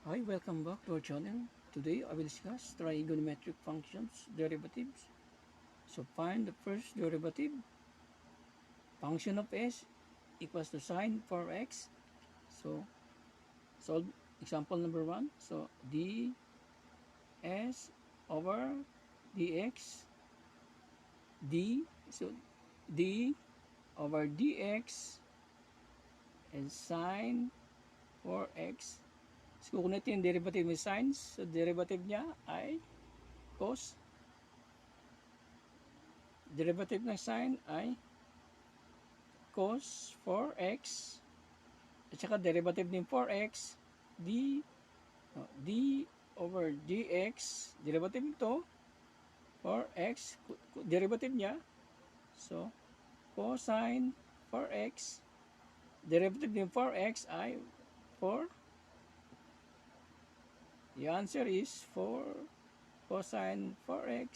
Hi, welcome back to our channel. Today I will discuss trigonometric functions, derivatives. So find the first derivative. Function of s equals to sine 4x. So solve example number 1. So ds over dx d. So d over dx is sine 4x. So kung natin yung derivative ng sine, so derivative niya ay cos. Derivative ng sine ay cos 4x at saka derivative ng 4x d over dx, derivative nito 4x, derivative niya, so cosine 4x, derivative ng 4x ay 4. The answer is 4 cosine 4x.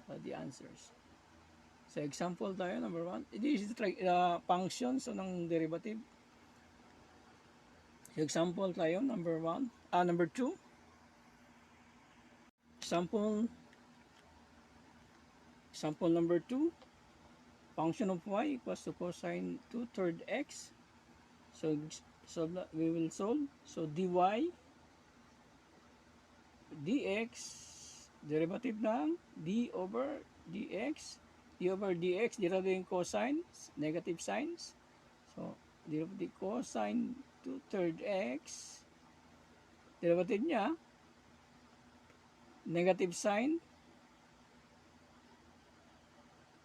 So the answers. So example tayo, number 1. This is functions ng derivative. So example tayo, number 2. Example number 2. Function of y equals to cosine 2/3 x. So we will solve. So dy dx, derivative ng d over dx, derivative ng cosines, negative signs. So derivative cosine 2/3 x, derivative niya negative sign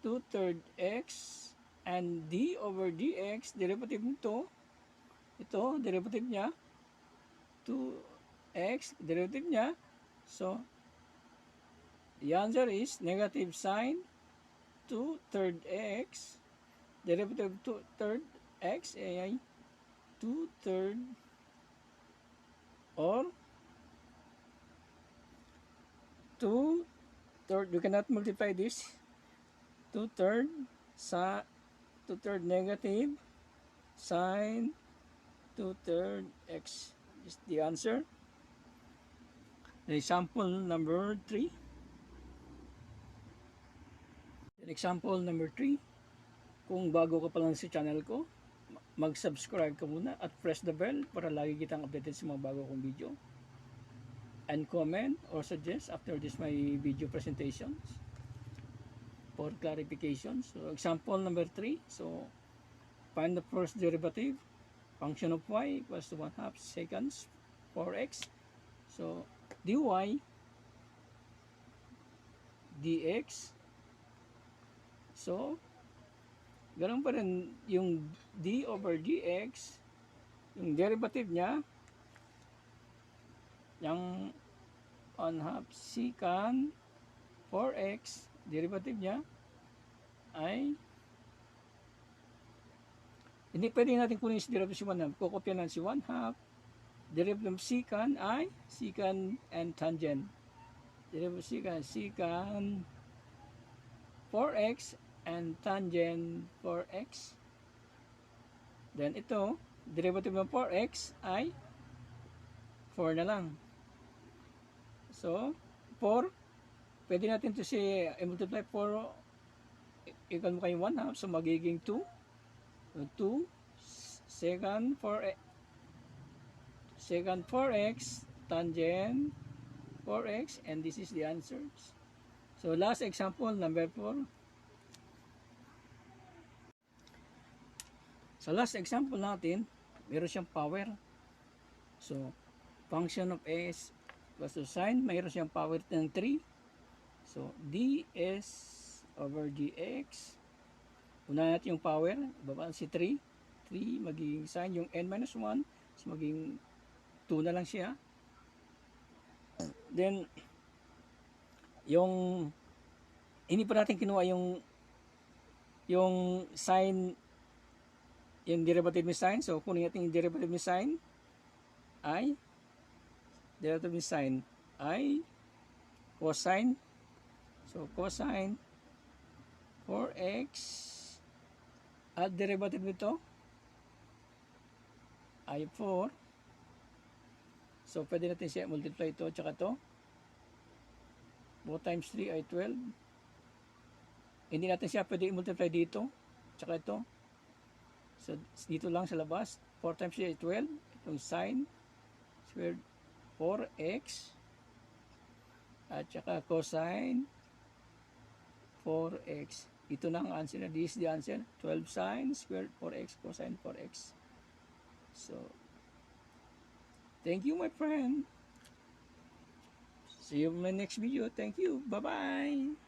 2/3 x, and d over dx, derivative nito, ito derivative niya 2x, derivative niya. So the answer is negative sine 2/3 x, derivative 2/3 x ay 2/3, or 2/3, you cannot multiply this, 2/3 sa 2/3 negative sine 2/3 x is the answer. Example number 3. Example number 3. Kung bago ka pa lang sa channel ko, mag-subscribe ka muna at press the bell para lagi kitang updated sa mga bago kong video. And comment or suggest after this my video presentations for clarification. So example number 3. So find the first derivative. Function of y equals to 1/2 secants 4x. So dy dx, so ganun pa rin yung d over dx, yung derivative niya yung 1/2 secant 4x, derivative niya ay hindi pwede natin kunin si derivative si 1/2, kukopya lang si 1/2. Derivative secant ay secant and tangent, derivative secant 4x and tangent 4x. Then ito, derivative ng 4x ay 4 na lang. So 4, pwede natin ito i-multiply 4, equal mo kayo 1/2, so magiging 2. So 2 secant 4x tangent 4x, and this is the answers. So last example, number 4. Sa last example natin, meron siyang power. So function of s equals to sine, mayroon siyang power ng 3. So ds over dx, una natin yung power, baba si 3, magiging sine, yung n-1, so magiging 2 na lang siya. Then yung hindi pa natin kinuha yung sine, yung derivative ni sine. So kunin natin yung derivative ni sine ay cosine. So cosine 4x at derivative nito ay 4. So, pwede natin siya multiply ito tsaka ito. Both times 3 ay 12. Hindi natin siya pwede i-multiply dito tsaka ito. So, dito lang sa labas. 4 times 3 ay 12. Itong sine squared 4x at saka cosine 4x. Ito na ang answer na. This is the answer. 12 sine squared 4x cosine 4x. So, thank you, my friend. See you in my next video. Thank you. Bye-bye.